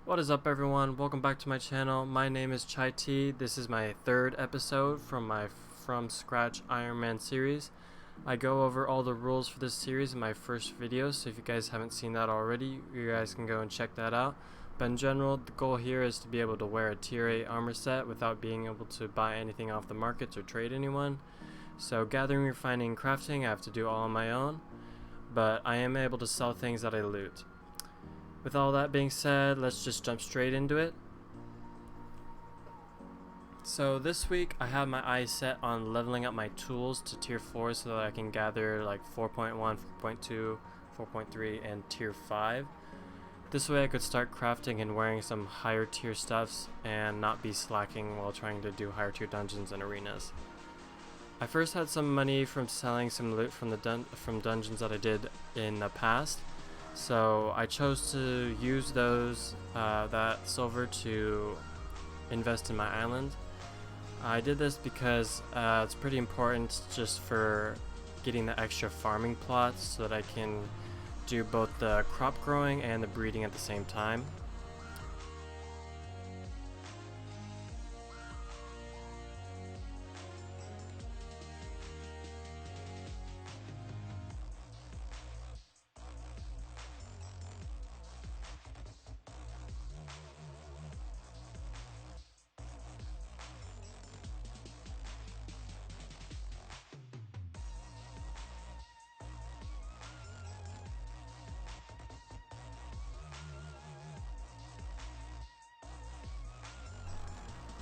What is up, everyone? Welcome back to my channel. My name is Chai T. This is my third episode from my From Scratch Ironman series. I go over all the rules for this series in my first video, so if you guys haven't seen that already, you guys can go and check that out. But in general, the goal here is to be able to wear a tier 8 armor set without being able to buy anything off the markets or trade anyone. So gathering, refining, and crafting I have to do all on my own, but I am able to sell things that I loot. With all that being said, let's just jump straight into it. So this week I have my eyes set on leveling up my tools to tier 4 so that I can gather like 4.1, 4.2, 4.3 and tier 5. This way I could start crafting and wearing some higher tier stuffs and not be slacking while trying to do higher tier dungeons and arenas. I first had some money from selling some loot from the dungeons that I did in the past. So I chose to use that silver to invest in my island. I did this because it's pretty important just for getting the extra farming plots so that I can do both the crop growing and the breeding at the same time.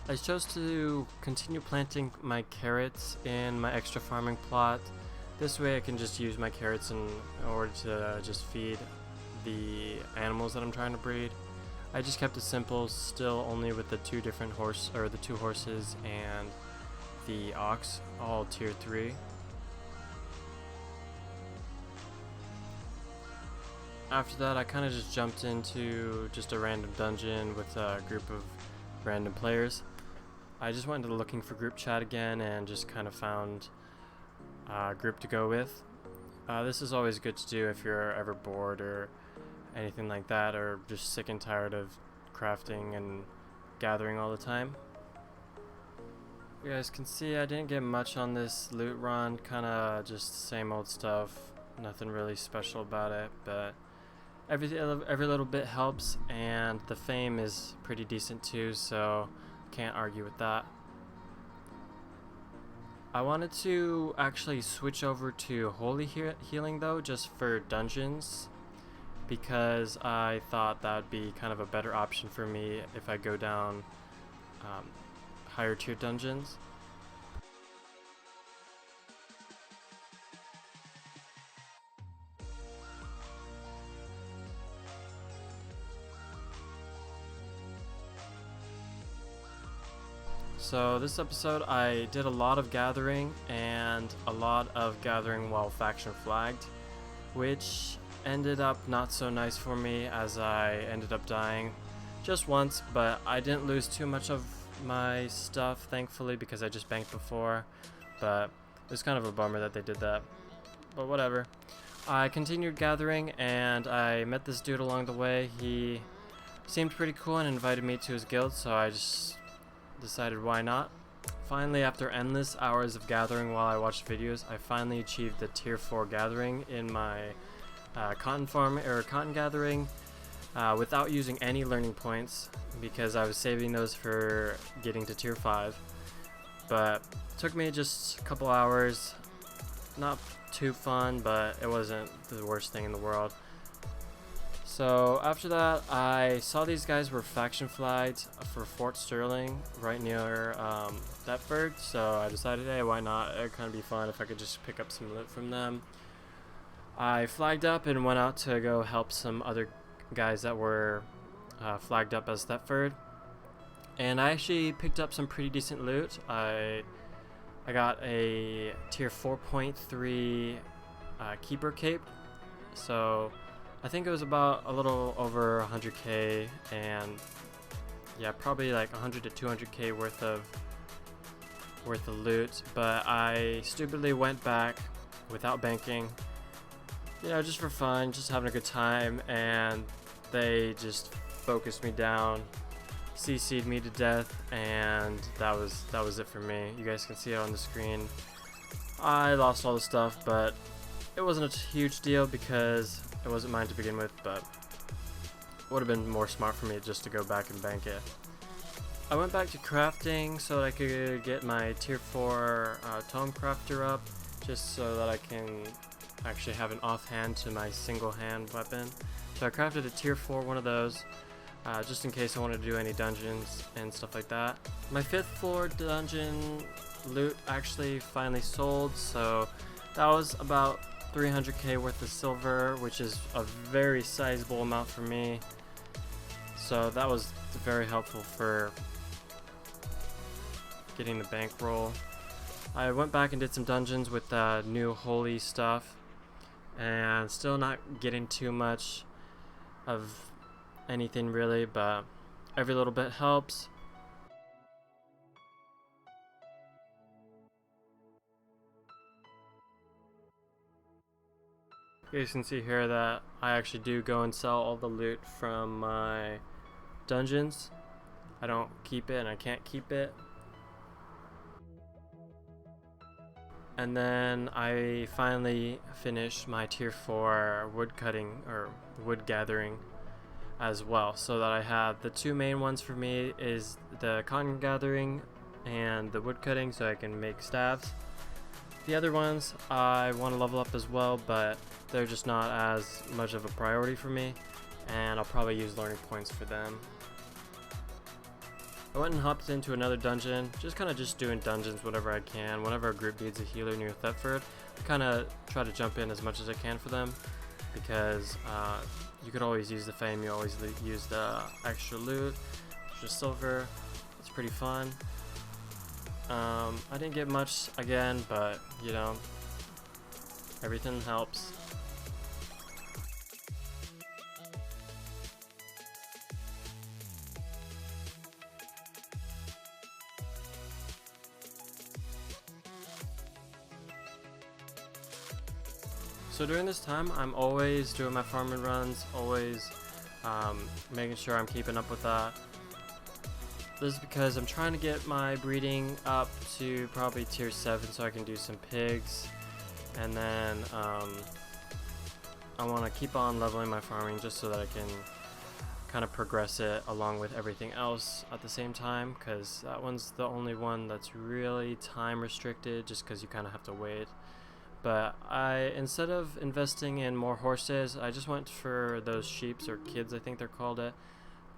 I chose to continue planting my carrots in my extra farming plot. This way I can just use my carrots in order to just feed the animals that I'm trying to breed. I just kept it simple, still only with the two horses and the ox, all tier 3. After that I kind of just jumped into just a random dungeon with a group of random players. I just went into looking for group chat again and just kind of found a group to go with. This is always good to do if you're ever bored or anything like that, or just sick and tired of crafting and gathering all the time. You guys can see I didn't get much on this loot run, kinda just the same old stuff, nothing really special about it, but every little bit helps, and the fame is pretty decent too, so can't argue with that. I wanted to actually switch over to holy healing though, just for dungeons, because I thought that would be kind of a better option for me if I go down higher tier dungeons. So this episode I did a lot of gathering, and a lot of gathering while faction flagged, which ended up not so nice for me as I ended up dying just once, but I didn't lose too much of my stuff thankfully because I just banked before, but it was kind of a bummer that they did that, but whatever. I continued gathering and I met this dude along the way. He seemed pretty cool and invited me to his guild, so I just decided why not. Finally, after endless hours of gathering while I watched videos, I finally achieved the tier 4 gathering in my cotton gathering without using any learning points, because I was saving those for getting to tier 5. But it took me just a couple hours, not too fun, but it wasn't the worst thing in the world. So after that, I saw these guys were faction flagged for Fort Sterling right near Thetford, so I decided, hey, why not? It'd kind of be fun if I could just pick up some loot from them. I flagged up and went out to go help some other guys that were flagged up as Thetford, and I actually picked up some pretty decent loot. I got a tier 4.3 keeper cape, so I think it was about a little over 100k, and yeah, probably like 100 to 200k worth of loot. But I stupidly went back without banking, you know, just for fun, just having a good time, and they just focused me down, CC'd me to death, and that was it for me. You guys can see it on the screen. I lost all the stuff, but it wasn't a huge deal because it wasn't mine to begin with, but it would have been more smart for me just to go back and bank it. I went back to crafting so that I could get my tier 4 tome crafter up, just so that I can actually have an offhand to my single hand weapon. So I crafted a tier 4 one of those, just in case I wanted to do any dungeons and stuff like that. My 5th floor dungeon loot actually finally sold, so that was about 300k worth of silver, which is a very sizable amount for me. So that was very helpful for getting the bankroll. I went back and did some dungeons with new holy stuff, and still not getting too much of anything really, but every little bit helps. You guys can see here that I actually do go and sell all the loot from my dungeons. I don't keep it and I can't keep it. And then I finally finished my tier 4 wood cutting or wood gathering as well, so that I have the two main ones for me is the cotton gathering and the wood cutting, so I can make staves. The other ones I want to level up as well, but they're just not as much of a priority for me, and I'll probably use learning points for them. I went and hopped into another dungeon, just doing dungeons whenever I can. Whenever a group needs a healer near Thetford, I kind of try to jump in as much as I can for them, because you could always use the fame, you always use the extra loot, extra silver. It's pretty fun. I didn't get much again, but you know, everything helps. So during this time, I'm always doing my farming runs, always making sure I'm keeping up with that. This is because I'm trying to get my breeding up to probably tier 7 so I can do some pigs, and then I want to keep on leveling my farming just so that I can kind of progress it along with everything else at the same time, because that one's the only one that's really time restricted, just because you kind of have to wait. But instead of investing in more horses, I just went for those sheeps, or kids I think they're called it,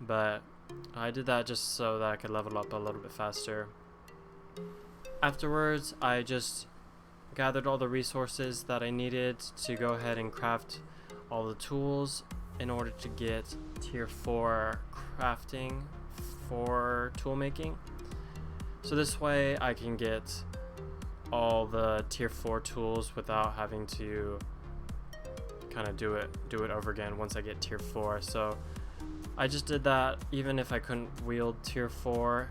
but I did that just so that I could level up a little bit faster. Afterwards, I just gathered all the resources that I needed to go ahead and craft all the tools in order to get tier 4 crafting for tool making. So this way I can get all the tier 4 tools without having to kind of do it over again once I get tier 4. So I just did that even if I couldn't wield tier 4.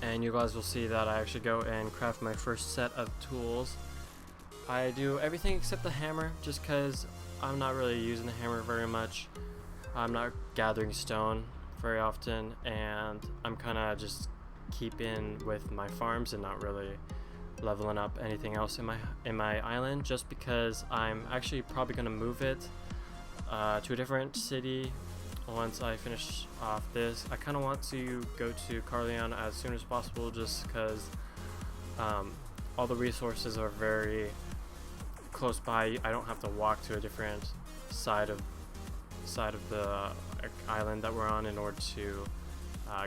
And you guys will see that I actually go and craft my first set of tools. I do everything except the hammer, just because I'm not really using the hammer very much. I'm not gathering stone very often, and I'm kind of just keeping with my farms and not really leveling up anything else in my island, just because I'm actually probably going to move it to a different city once I finish off this. I kind of want to go to Carleon as soon as possible, just because all the resources are very close by. I don't have to walk to a different side of the island that we're on in order to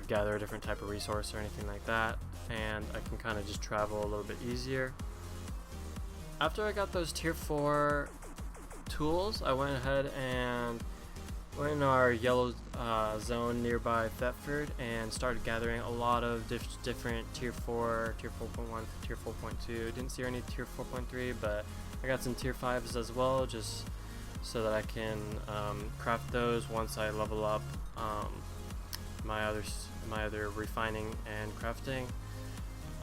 gather a different type of resource or anything like that, and I can kind of just travel a little bit easier. After I got those tier 4 tools, I went ahead and We're in our yellow zone nearby Thetford and started gathering a lot of different tier 4, tier 4.1, tier 4.2. Didn't see any tier 4.3, but I got some tier 5s as well, just so that I can craft those once I level up my other refining and crafting.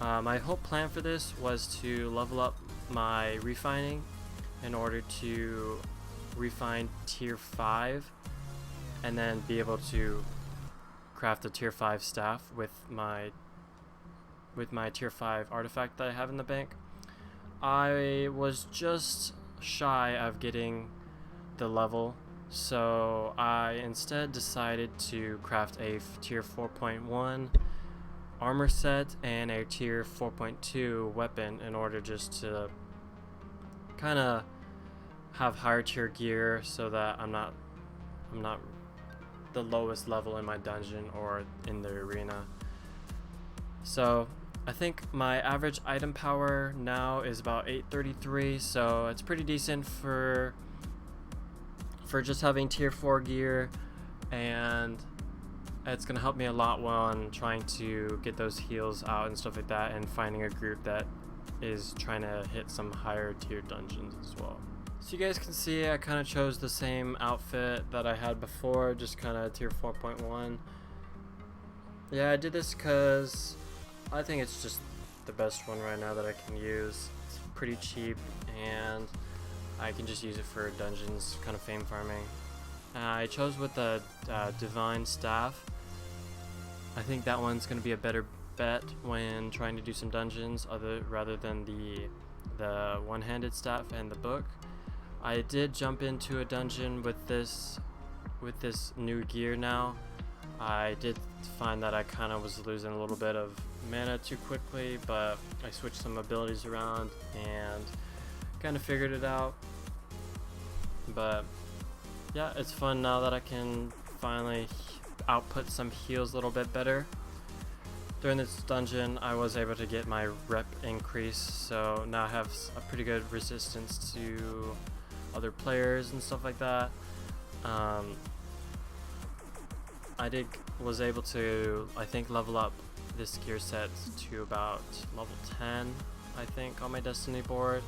My whole plan for this was to level up my refining in order to refine tier 5 and then be able to craft a tier 5 staff with my tier 5 artifact that I have in the bank. I was just shy of getting the level, so I instead decided to craft a tier 4.1 armor set and a tier 4.2 weapon in order just to kind of have higher tier gear so that I'm not the lowest level in my dungeon or in the arena. So I think my average item power now is about 833, so it's pretty decent for just having tier 4 gear, and it's gonna help me a lot when trying to get those heals out and stuff like that, and finding a group that is trying to hit some higher tier dungeons as well. So you guys can see I kind of chose the same outfit that I had before, just kind of tier 4.1. Yeah, I did this because I think it's just the best one right now that I can use. It's pretty cheap and I can just use it for dungeons, kind of fame farming. I chose with the divine staff. I think that one's going to be a better bet when trying to do some dungeons rather than the one-handed staff and the book. I did jump into a dungeon with this new gear now. I did find that I kind of was losing a little bit of mana too quickly, but I switched some abilities around and kind of figured it out. But yeah, it's fun now that I can finally output some heals a little bit better. During this dungeon I was able to get my rep increase, so now I have a pretty good resistance to other players and stuff like that. I was able to, I think, level up this gear set to about level 10, I think, on my destiny board.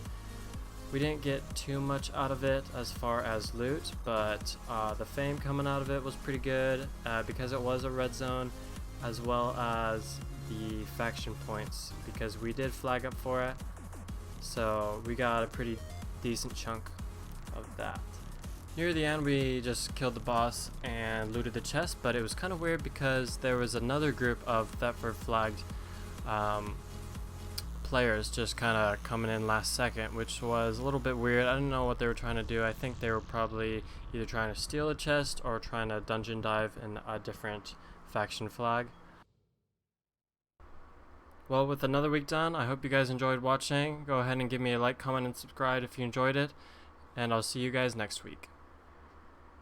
We didn't get too much out of it as far as loot, but the fame coming out of it was pretty good because it was a red zone, as well as the faction points, because we did flag up for it, so we got a pretty decent chunk of that. Near the end we just killed the boss and looted the chest, but it was kind of weird because there was another group of Thetford flagged players just kind of coming in last second, which was a little bit weird. I didn't know what they were trying to do. I think they were probably either trying to steal a chest or trying to dungeon dive in a different faction flag. Well, with another week done, I hope you guys enjoyed watching. Go ahead and give me a like, comment, and subscribe if you enjoyed it, and I'll see you guys next week.